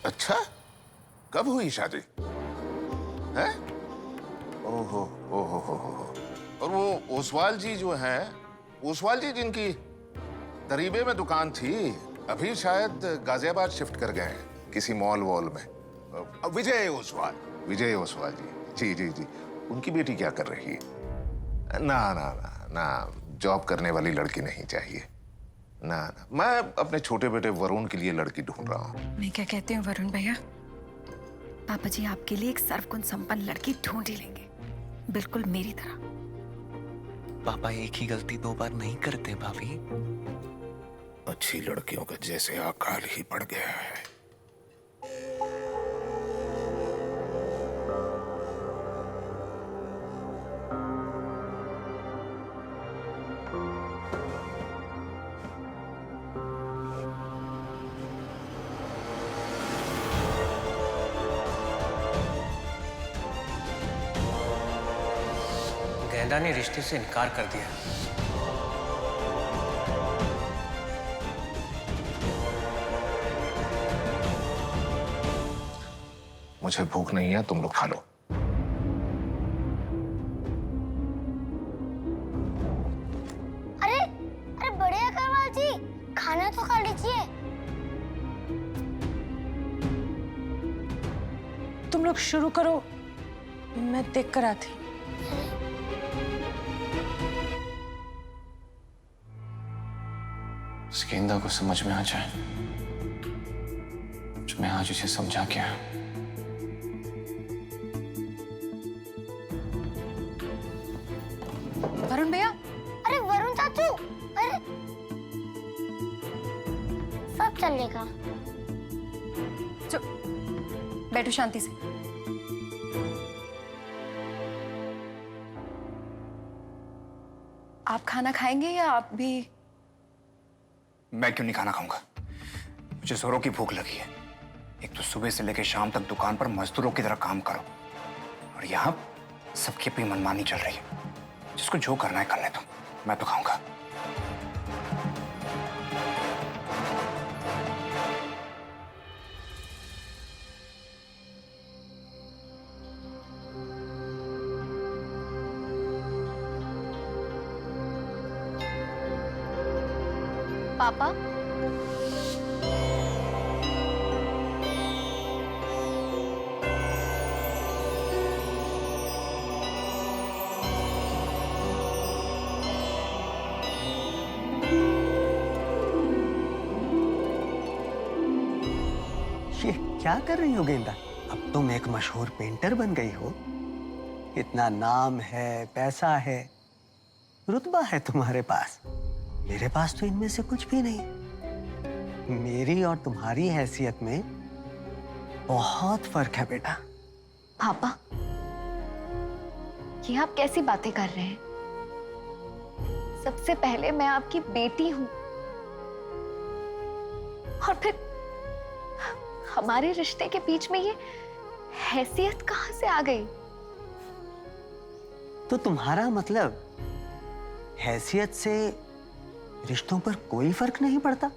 अच्छा, कब हुई शादी है? ओहो ओहो हो। और वो ओसवाल जी जो हैं, ओसवाल जी जिनकी तरीबे में दुकान थी, अभी शायद गाजियाबाद शिफ्ट कर गए हैं किसी मॉल वॉल में। विजय ओसवाल, विजय ओसवाल जी, जी जी जी। उनकी बेटी क्या कर रही है? ना ना ना ना, जॉब करने वाली लड़की नहीं चाहिए। ना ना, मैं अपने छोटे बेटे वरुण के लिए लड़की ढूंढ रहा हूँ। मैं क्या कहती हूँ वरुण भैया, पापा जी आपके लिए एक सर्वगुण संपन्न लड़की ढूंढ ही लेंगे, बिल्कुल मेरी तरह। पापा एक ही गलती 2 बार नहीं करते भाभी। अच्छी लड़कियों का जैसे अकाल ही पड़ गया है। गैंडा ने रिश्ते से इनकार कर दिया। मुझे भूख नहीं है, तुम लोग खा लो। अरे अरे बड़े अग्रवाल जी, खाना तो खा लीजिए। तुम लोग शुरू करो, मैं देख कर आती। इस गेंदा को समझ में आ जाए जो मैं आज उसे समझा के आया। वरुण भैया, अरे वरुण चाचू, अरे सब चलेगा। बैठो शांति से। आप खाना खाएंगे या आप भी? मैं क्यों नहीं खाना खाऊंगा? मुझे जोरों की भूख लगी है। एक तो सुबह से लेकर शाम तक दुकान पर मजदूरों की तरह काम करो, और यहाँ सबकी अपनी मनमानी चल रही है। जिसको जो करना है करने दो, मैं तो खाऊंगा। पापा, ये क्या कर रही हो गेंदा? अब तुम एक मशहूर पेंटर बन गई हो। इतना नाम है, पैसा है, रुतबा है तुम्हारे पास। मेरे पास तो इनमें से कुछ भी नहीं। मेरी और तुम्हारी हैसियत में बहुत फर्क है बेटा। पापा, ये आप कैसी बातें कर रहे हैं? सबसे पहले मैं आपकी बेटी हूं, और फिर हमारे रिश्ते के बीच में ये हैसियत कहां से आ गई? तो तुम्हारा मतलब हैसियत से रिश्तों पर कोई फर्क नहीं पड़ता?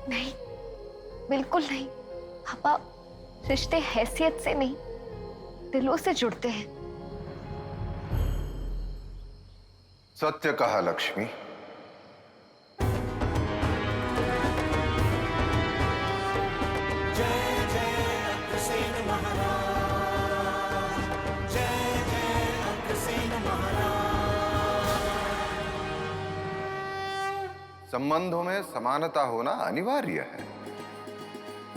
नहीं, बिल्कुल नहीं पापा। रिश्ते हैसियत से नहीं, दिलों से जुड़ते हैं। सत्य कहा लक्ष्मी। संबंधों में समानता होना अनिवार्य है,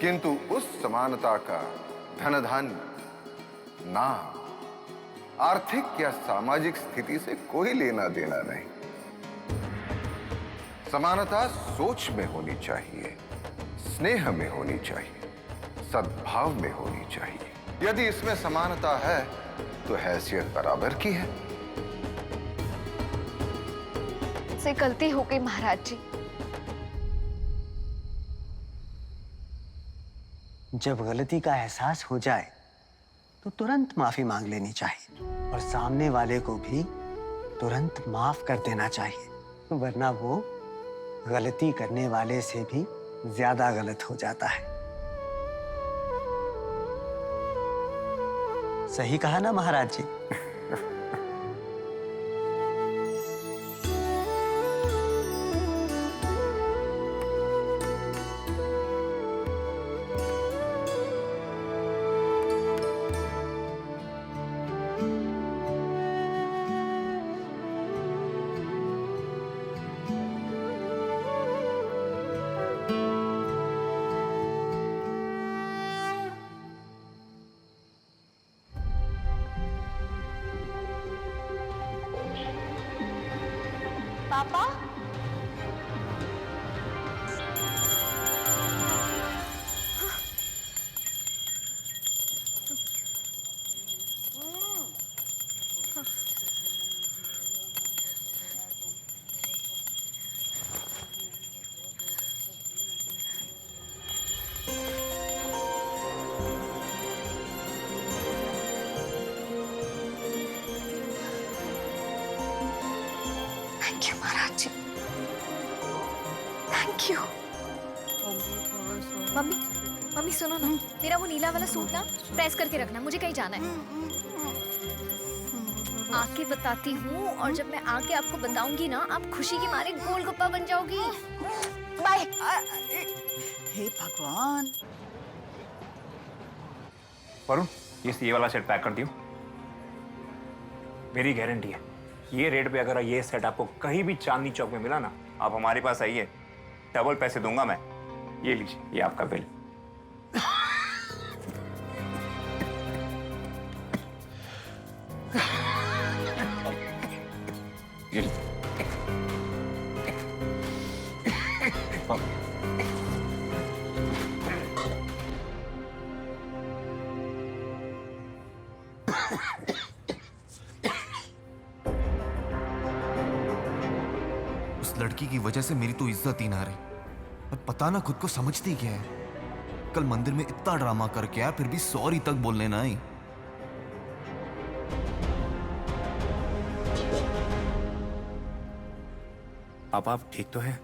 किंतु उस समानता का धन धान्य, नाम, आर्थिक या सामाजिक स्थिति से कोई लेना देना नहीं। समानता सोच में होनी चाहिए, स्नेह में होनी चाहिए, सद्भाव में होनी चाहिए। यदि इसमें समानता है तो हैसियत बराबर की है। से गलती हो गई महाराज जी। जब गलती का एहसास हो जाए तो तुरंत माफी मांग लेनी चाहिए, और सामने वाले को भी तुरंत माफ कर देना चाहिए, वरना वो गलती करने वाले से भी ज्यादा गलत हो जाता है। सही कहा ना Maharaj ji? Papa, thank you Maharaj ji, thank you. Mummy, mummy सुनो ना, मेरा वो नीला वाला सूट ना प्रेस करके रखना, मुझे कहीं जाना है। आके बताती हूँ, और जब मैं आके आपको बताऊंगी ना, आप खुशी के मारे गोलगप्पा बन जाओगी। बाय। हे भगवान। वरुण, ये वाला सेट पैक कर दियो। मेरी गारंटी है, ये रेट पे अगर ये सेट आपको कहीं भी चांदनी चौक में मिला ना, आप हमारे पास आइए, डबल पैसे दूंगा मैं। ये लीजिए, ये आपका बिल। ये लीजिए। उस लड़की की वजह से मेरी तो इज्जत ही ना रही, और पता ना खुद को समझती क्या है। कल मंदिर में इतना ड्रामा करके आया, फिर भी सॉरी तक बोलने ना आई। पापा, आप ठीक तो है?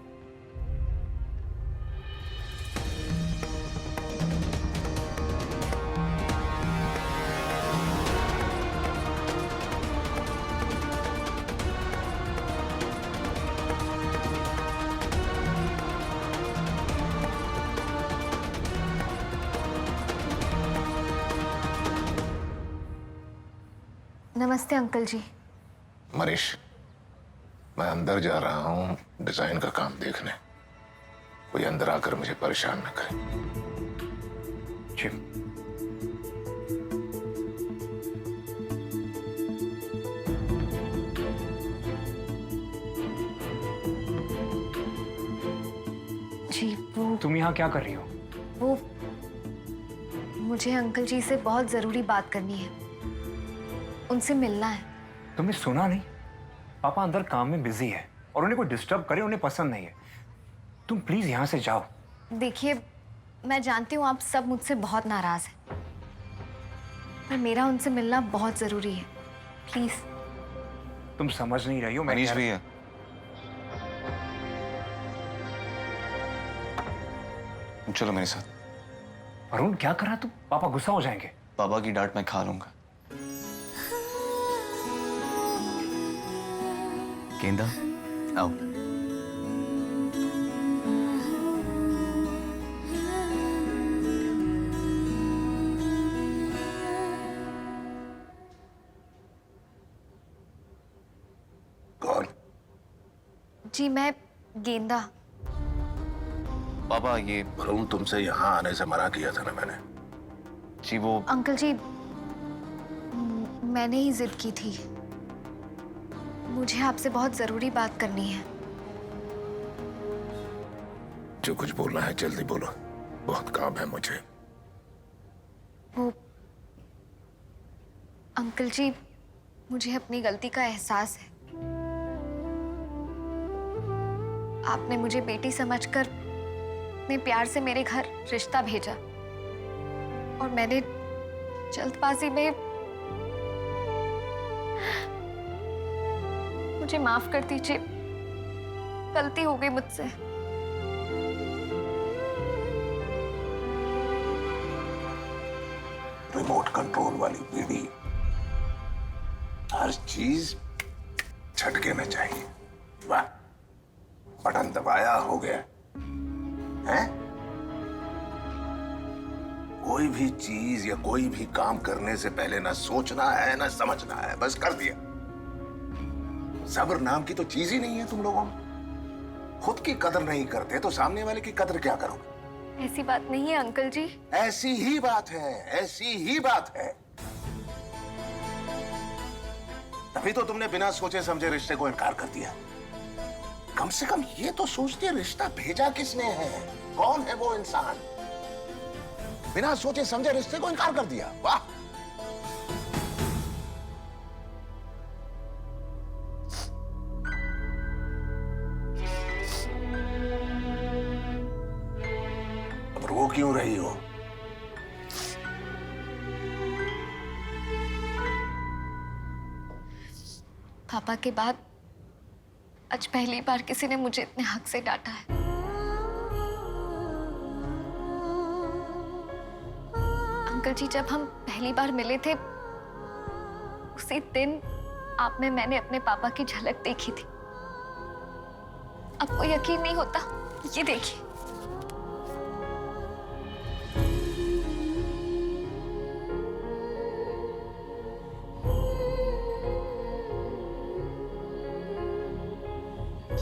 नमस्ते अंकल जी। मनीष, मैं अंदर जा रहा हूँ डिजाइन का काम देखने। कोई अंदर आकर मुझे परेशान न करे। जी। जी वो तुम यहाँ क्या कर रही हो? वो मुझे अंकल जी से बहुत जरूरी बात करनी है, उनसे मिलना है। तुमने सुना नहीं? पापा अंदर काम में बिजी है, और उन्हें कोई डिस्टर्ब करे उन्हें पसंद नहीं है। तुम प्लीज यहाँ से जाओ। देखिए, मैं जानती हूँ आप सब मुझसे बहुत नाराज हैं, पर मेरा उनसे मिलना बहुत जरूरी है। प्लीज। तुम समझ नहीं रही हो। मनीष भैया, चलो मेरे साथ। वरुण, क्या कर रहा तू? पापा गुस्सा हो जाएंगे। पापा की डांट मैं खा लूंगा। गेंदा, आओ। कौन? जी मैं गेंदा। पापा ये वरुण, तुमसे यहाँ आने से मना किया था ना मैंने। जी वो अंकल जी, मैंने ही जिद की थी। मुझे आपसे बहुत जरूरी बात करनी है। जो कुछ बोलना है जल्दी बोलो, बहुत काम है मुझे। वो अंकल जी, मुझे अपनी गलती का एहसास है। आपने मुझे बेटी समझकर अपने प्यार से मेरे घर रिश्ता भेजा, और मैंने जल्दबाजी में, मुझे माफ कर दीजिए, गलती हो गई मुझसे। रिमोट कंट्रोल वाली पीढ़ी चीज झटके में चाहिए। वाह, बटन दबाया, हो गया। हैं? कोई भी चीज या कोई भी काम करने से पहले ना सोचना है ना समझना है, बस कर दिया। सब्र नाम की तो चीज ही नहीं है तुम लोगों में। खुद की कदर नहीं करते तो सामने वाले की कदर क्या करोगे? ऐसी बात नहीं है अंकल जी। ऐसी ही बात है, ऐसी ही बात है। तभी तो तुमने बिना सोचे समझे रिश्ते को इनकार कर दिया। कम से कम ये तो सोचते रिश्ता भेजा किसने है, कौन है वो इंसान। बिना सोचे समझे रिश्ते को इनकार कर दिया। वाह, अब रो क्यों रही हो? पापा के बाद आज पहली बार किसी ने मुझे इतने हक से डांटा है। अंकल जी, जब हम पहली बार मिले थे उसी दिन आप में मैंने अपने पापा की झलक देखी थी। आपको यकीन नहीं होता? ये देखिए।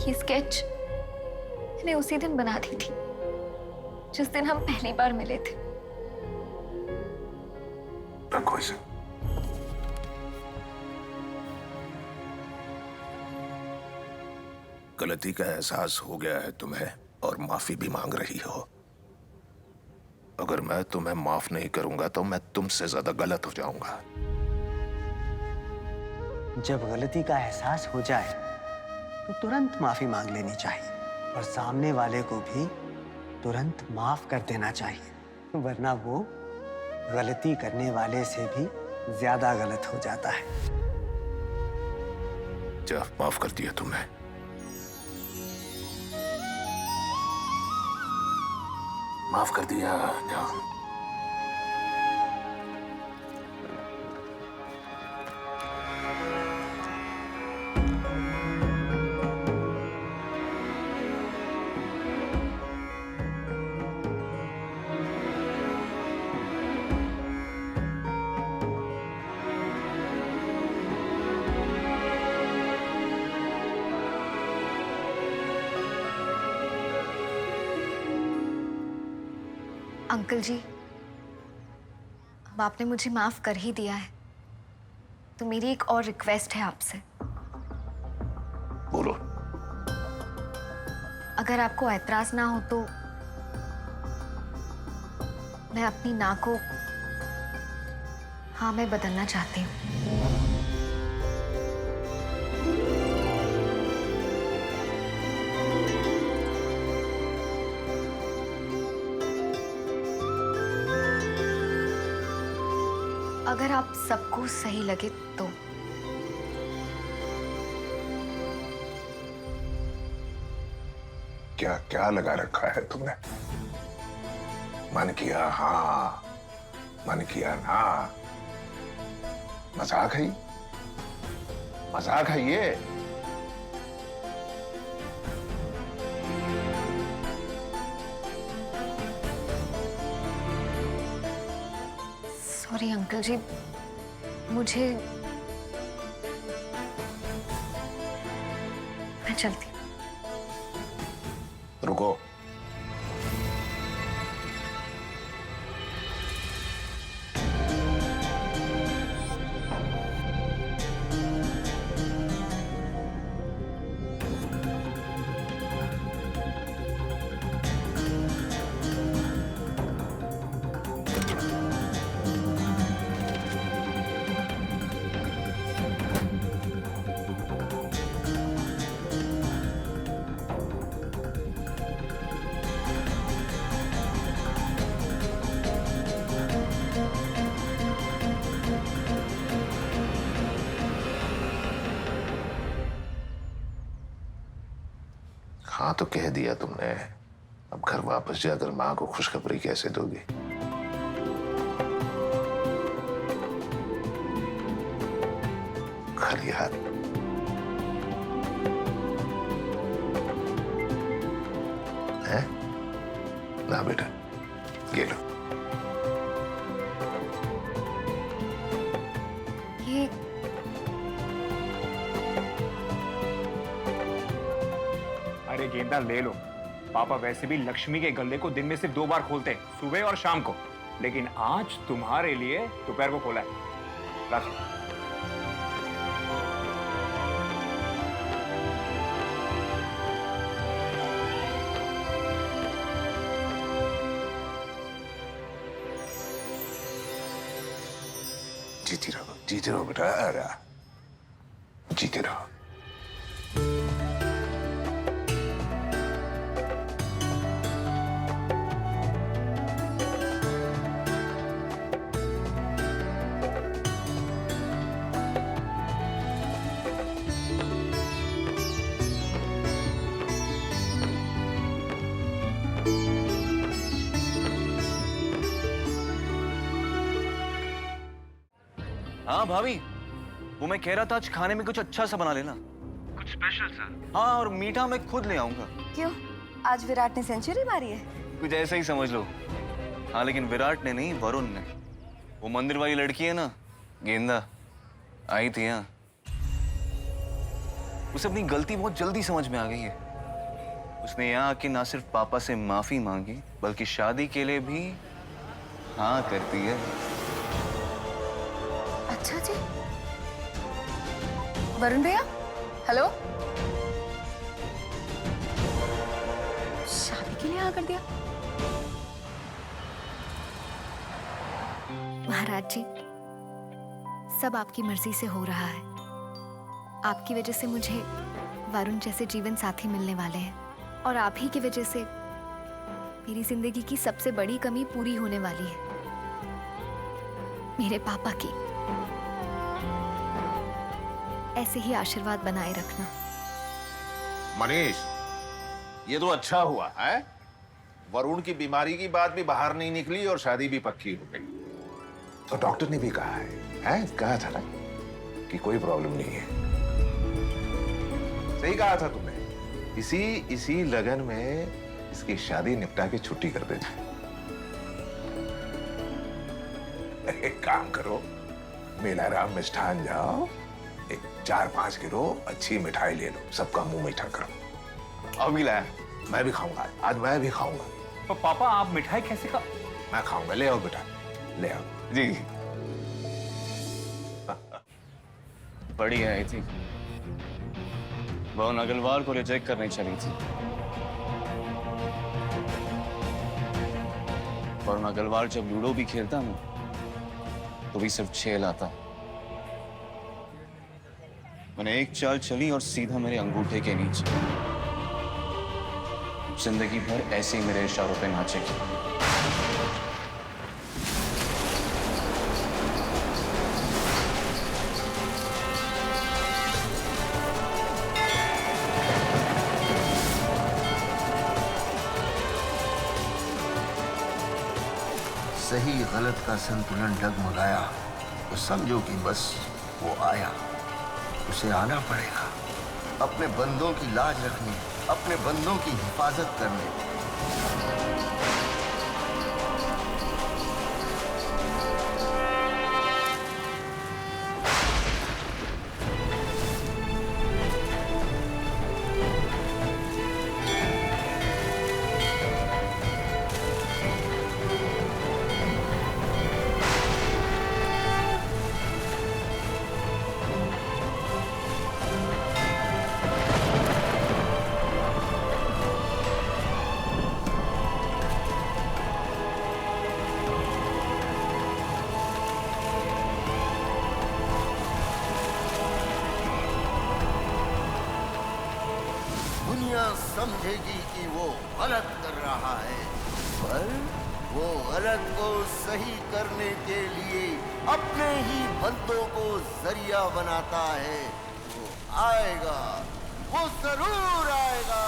ये स्केच मैंने उसी दिन बना दी थी जिस दिन हम पहली बार मिले थे। रखो इसे। गलती का एहसास हो गया है तुम्हें और माफी भी मांग रही हो। अगर मैं तुम्हें माफ नहीं करूंगा तो मैं तुमसे ज्यादा गलत हो जाऊंगा। जब गलती का एहसास हो जाए तो तुरंत माफी मांग लेनी चाहिए और सामने वाले को भी तुरंत माफ कर देना चाहिए, वरना वो गलती करने वाले से भी ज्यादा गलत हो जाता है। जा, माफ कर दिया तुम्हें। माफ कर दिया। जाओ। अंकल जी, अब आपने मुझे माफ कर ही दिया है तो मेरी एक और रिक्वेस्ट है आपसे। बोलो। अगर आपको ऐतराज ना हो तो मैं अपनी ना को हाँ में बदलना चाहती हूँ। अगर आप सबको सही लगे तो। क्या क्या लगा रखा है तुमने? मन किया हाँ, मन किया ना। मजाक है, मजाक है ये। सॉरी अंकल जी, मुझे, मैं चलती हूँ। रुको। हाँ तो कह दिया तुमने, अब घर वापस जाकर माँ को खुशखबरी कैसे दोगी? खलिहान। है ना बेटा, ये लो। ये अरे गेंदा ले लो। पापा वैसे भी लक्ष्मी के गले को दिन में सिर्फ 2 बार खोलते हैं, सुबह और शाम को, लेकिन आज तुम्हारे लिए दोपहर को खोला है। रख लो। जीते रहो बेटा, अरे जीते रहो। हाँ भाभी, वो मैं कह रहा था आज खाने में कुछ अच्छा सा बना लेना। कुछ स्पेशल सा। हाँ, और मीठा मैं खुद ले आऊंगा। क्यों, आज विराट ने सेंचुरी मारी है? कुछ ऐसा ही समझ लो। हाँ, लेकिन विराट ने नहीं, वरुण ने। वो मंदिर वाली लड़की है ना, गेंदा, आई थी यहाँ। उसे अपनी गलती बहुत जल्दी समझ में आ गई है। उसने यहाँ आके ना सिर्फ पापा से माफी मांगी, बल्कि शादी के लिए भी हाँ करती है। अच्छा जी। वरुण भैया, हेलो। शादी के लिए हाँ कर दिया? महाराज जी, सब आपकी मर्जी से हो रहा है। आपकी वजह से मुझे वरुण जैसे जीवन साथी मिलने वाले हैं, और आप ही की वजह से मेरी जिंदगी की सबसे बड़ी कमी पूरी होने वाली है, मेरे पापा की। ऐसे ही आशीर्वाद बनाए रखना। मनीष, ये तो अच्छा हुआ है, वरुण की बीमारी की बात भी बाहर नहीं निकली और शादी भी पक्की हो गई। तो डॉक्टर ने भी कहा है? कहा था ना कि कोई प्रॉब्लम नहीं है। सही कहा था तुमने। इसी लगन में इसकी शादी निपटा के छुट्टी कर देना। एक काम करो, मेलाराम मिष्ठान जाओ, 4-5 किलो अच्छी मिठाई ले लो, सबका मुंह मीठा करो। अभी लाया, मैं भी खाऊंगा आज, मैं भी खाऊंगा। तो पापा आप मिठाई कैसे खा? मैं खाऊंगा, ले आओ बेटा, ले आओ। जी। बढ़िया आई थी, वरुण अग्रवाल को रिजेक्ट करने चली थी। वरुण अग्रवाल जब लूडो भी खेलता ना, तो भी सिर्फ 6 लाता। मैंने एक चाल चली और सीधा मेरे अंगूठे के नीचे। जिंदगी भर ऐसे ही मेरे इशारों पे नाचेगी। सही गलत का संतुलन डगमगाया तो समझो कि बस वो आया। उसे आना पड़ेगा, अपने बंदों की लाज रखने, अपने बंदों की हिफाजत करने। दुनिया समझेगी कि वो गलत कर रहा है, पर वो गलत को सही करने के लिए अपने ही बंदों को जरिया बनाता है। वो आएगा, वो जरूर आएगा।